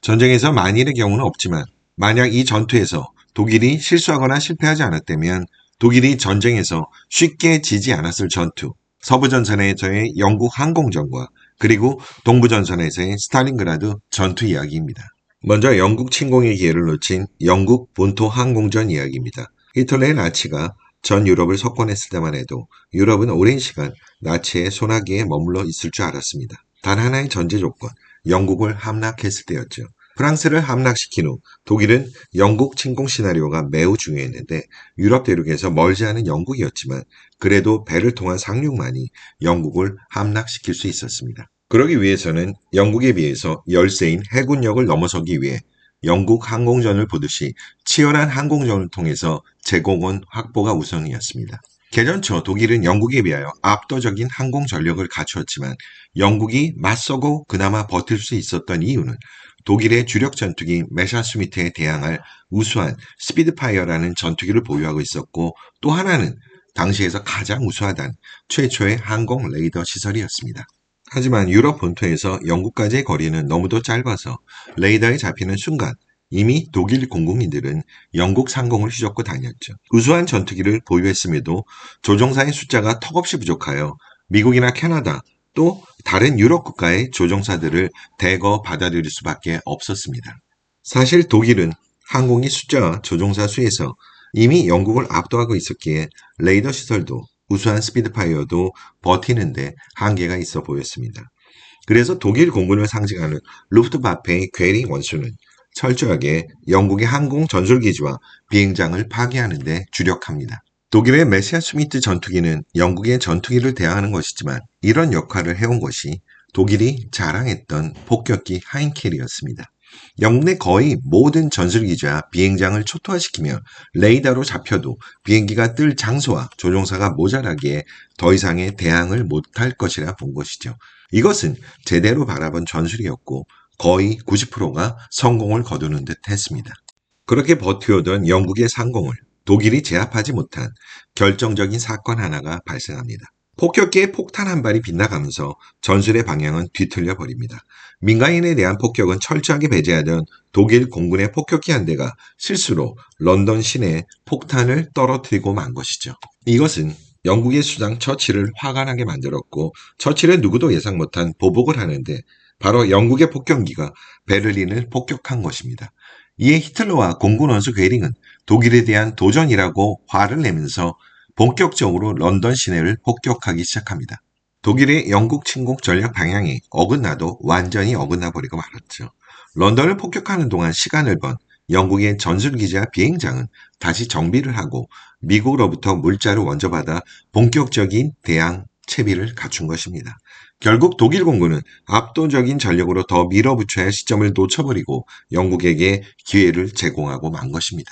전쟁에서 만일의 경우는 없지만 만약 이 전투에서 독일이 실수하거나 실패하지 않았다면 독일이 전쟁에서 쉽게 지지 않았을 전투, 서부전선에서의 영국 항공전과 그리고 동부전선에서의 스탈린그라드 전투 이야기입니다. 먼저 영국 침공의 기회를 놓친 영국 본토 항공전 이야기입니다. 히틀러의 나치가 전 유럽을 석권했을 때만 해도 유럽은 오랜 시간 나치의 손아귀에 머물러 있을 줄 알았습니다. 단 하나의 전제 조건, 영국을 함락했을 때였죠. 프랑스를 함락시킨 후 독일은 영국 침공 시나리오가 매우 중요했는데 유럽 대륙에서 멀지 않은 영국이었지만 그래도 배를 통한 상륙만이 영국을 함락시킬 수 있었습니다. 그러기 위해서는 영국에 비해서 열세인 해군력을 넘어서기 위해 영국 항공전을 보듯이 치열한 항공전을 통해서 제공원 확보가 우선이었습니다. 개전 초 독일은 영국에 비하여 압도적인 항공 전력을 갖추었지만 영국이 맞서고 그나마 버틸 수 있었던 이유는 독일의 주력 전투기 메샤스미트에 대항할 우수한 스피드파이어라는 전투기를 보유하고 있었고 또 하나는 당시에서 가장 우수하단 최초의 항공 레이더 시설이었습니다. 하지만 유럽 본토에서 영국까지의 거리는 너무도 짧아서 레이더에 잡히는 순간 이미 독일 공군민들은 영국 상공을 휘젓고 다녔죠. 우수한 전투기를 보유했음에도 조종사의 숫자가 턱없이 부족하여 미국이나 캐나다 또 다른 유럽 국가의 조종사들을 대거 받아들일 수밖에 없었습니다. 사실 독일은 항공기 숫자와 조종사 수에서 이미 영국을 압도하고 있었기에 레이더 시설도 우수한 스피드파이어도 버티는데 한계가 있어 보였습니다. 그래서 독일 공군을 상징하는 루프트와페의 괴리 원수는 철저하게 영국의 항공 전술기지와 비행장을 파괴하는 데 주력합니다. 독일의 메시아스미트 전투기는 영국의 전투기를 대항하는 것이지만 이런 역할을 해온 것이 독일이 자랑했던 폭격기 하인켈이었습니다. 영국 내 거의 모든 전술기지와 비행장을 초토화시키며 레이더로 잡혀도 비행기가 뜰 장소와 조종사가 모자라기에 더 이상의 대항을 못할 것이라 본 것이죠. 이것은 제대로 바라본 전술이었고 거의 90%가 성공을 거두는 듯 했습니다. 그렇게 버티오던 영국의 상공을 독일이 제압하지 못한 결정적인 사건 하나가 발생합니다. 폭격기의 폭탄 한 발이 빗나가면서 전술의 방향은 뒤틀려 버립니다. 민간인에 대한 폭격은 철저하게 배제하던 독일 공군의 폭격기 한 대가 실수로 런던 시내에 폭탄을 떨어뜨리고 만 것이죠. 이것은 영국의 수장 처칠을 화가 나게 만들었고 처칠은 누구도 예상 못한 보복을 하는데 바로 영국의 폭격기가 베를린을 폭격한 것입니다. 이에 히틀러와 공군 원수 괴링은 독일에 대한 도전이라고 화를 내면서 본격적으로 런던 시내를 폭격하기 시작합니다. 독일의 영국 침공 전략 방향이 어긋나도 완전히 어긋나 버리고 말았죠. 런던을 폭격하는 동안 시간을 번 영국의 전술기지와 비행장은 다시 정비를 하고 미국으로부터 물자를 원조받아 본격적인 대항 채비를 갖춘 것입니다. 결국 독일 공군은 압도적인 전력으로 더 밀어붙여야 할 시점을 놓쳐버리고 영국에게 기회를 제공하고 만 것입니다.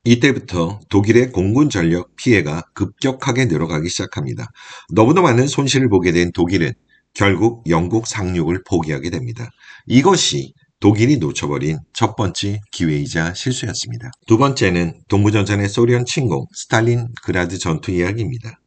이때부터 독일의 공군 전력 피해가 급격하게 늘어가기 시작합니다. 너무나 많은 손실을 보게 된 독일은 결국 영국 상륙을 포기하게 됩니다. 이것이 독일이 놓쳐버린 첫 번째 기회이자 실수였습니다. 두 번째는 동부전선의 소련 침공, 스탈린그라드 전투 이야기입니다.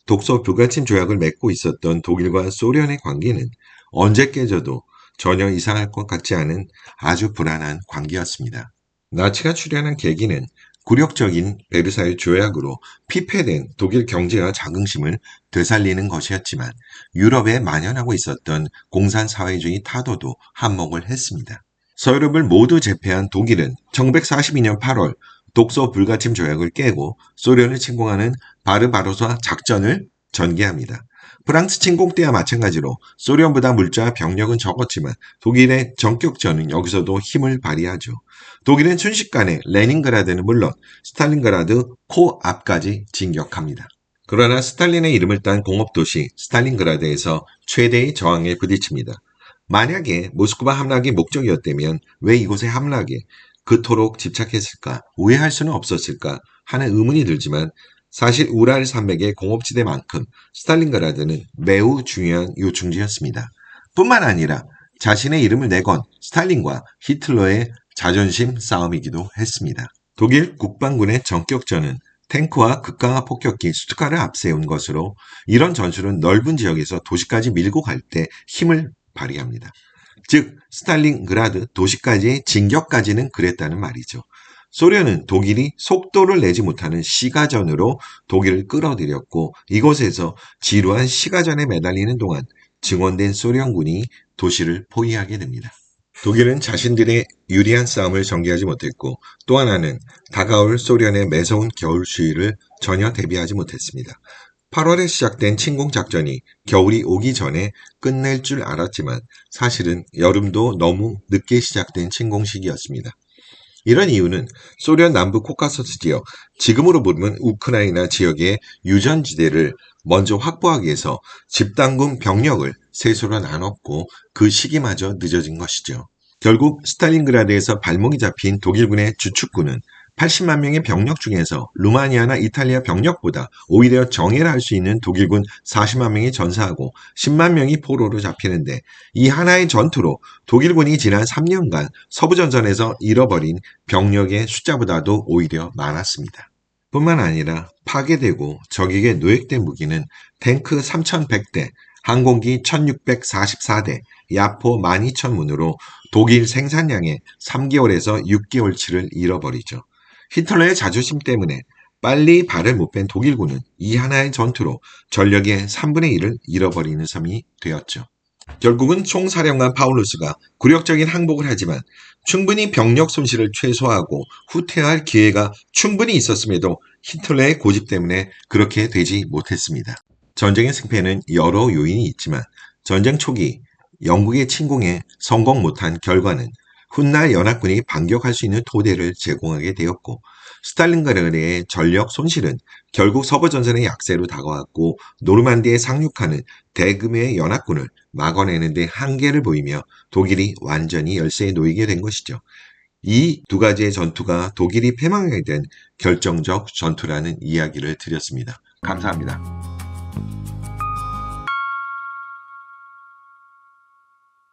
독소 불가침 조약을 맺고 있었던 독일과 소련의 관계는 언제 깨져도 전혀 이상할 것 같지 않은 아주 불안한 관계였습니다. 나치가 출현한 계기는 굴욕적인 베르사유 조약으로 피폐된 독일 경제와 자긍심을 되살리는 것이었지만 유럽에 만연하고 있었던 공산사회주의 타도도 한몫을 했습니다. 서유럽을 모두 제패한 독일은 1942년 8월 독소 불가침 조약을 깨고 소련을 침공하는 바르바로사 작전을 전개합니다. 프랑스 침공 때와 마찬가지로 소련보다 물자와 병력은 적었지만 독일의 전격전은 여기서도 힘을 발휘하죠. 독일은 순식간에 레닌그라드는 물론 스탈린그라드 코앞까지 진격합니다. 그러나 스탈린의 이름을 딴 공업도시 스탈린그라드에서 최대의 저항에 부딪힙니다. 만약에 모스크바 함락이 목적이었다면 왜 이곳에 함락에 그토록 집착했을까, 우회할 수는 없었을까 하는 의문이 들지만 사실 우랄 산맥의 공업지대만큼 스탈린그라드는 매우 중요한 요충지였습니다. 뿐만 아니라 자신의 이름을 내건 스탈린과 히틀러의 자존심 싸움이기도 했습니다. 독일 국방군의 전격전은 탱크와 극강화 폭격기 스투카를 앞세운 것으로 이런 전술은 넓은 지역에서 도시까지 밀고 갈 때 힘을 발휘합니다. 즉 스탈린그라드 도시까지의 진격까지는 그랬다는 말이죠. 소련은 독일이 속도를 내지 못하는 시가전으로 독일을 끌어들였고 이곳에서 지루한 시가전에 매달리는 동안 증원된 소련군이 도시를 포위하게 됩니다. 독일은 자신들의 유리한 싸움을 전개하지 못했고 또 하나는 다가올 소련의 매서운 겨울 추위를 전혀 대비하지 못했습니다. 8월에 시작된 침공작전이 겨울이 오기 전에 끝낼 줄 알았지만 사실은 여름도 너무 늦게 시작된 침공 시기였습니다. 이런 이유는 소련 남부 코카소스 지역, 지금으로 부르면 우크라이나 지역의 유전지대를 먼저 확보하기 위해서 집단군 병력을 세수로 나눴고 그 시기마저 늦어진 것이죠. 결국 스탈린그라드에서 발목이 잡힌 독일군의 주축군은 80만 명의 병력 중에서 루마니아나 이탈리아 병력보다 오히려 정예를 할 수 있는 독일군 40만 명이 전사하고 10만 명이 포로로 잡히는데 이 하나의 전투로 독일군이 지난 3년간 서부전선에서 잃어버린 병력의 숫자보다도 오히려 많았습니다. 뿐만 아니라 파괴되고 적에게 노획된 무기는 탱크 3,100대, 항공기 1,644대, 야포 12,000문으로 독일 생산량의 3개월에서 6개월치를 잃어버리죠. 히틀러의 자존심 때문에 빨리 발을 못 뺀 독일군은 이 하나의 전투로 전력의 3분의 1을 잃어버리는 셈이 되었죠. 결국은 총사령관 파울루스가 굴욕적인 항복을 하지만 충분히 병력 손실을 최소화하고 후퇴할 기회가 충분히 있었음에도 히틀러의 고집 때문에 그렇게 되지 못했습니다. 전쟁의 승패는 여러 요인이 있지만 전쟁 초기 영국의 침공에 성공 못한 결과는 훗날 연합군이 반격할 수 있는 토대를 제공하게 되었고 스탈린그라드의 전력 손실은 결국 서부전선의 약세로 다가왔고 노르만디에 상륙하는 대규모의 연합군을 막아내는 데 한계를 보이며 독일이 완전히 열세에 놓이게 된 것이죠. 이 두 가지의 전투가 독일이 패망하게 된 결정적 전투라는 이야기를 드렸습니다. 감사합니다.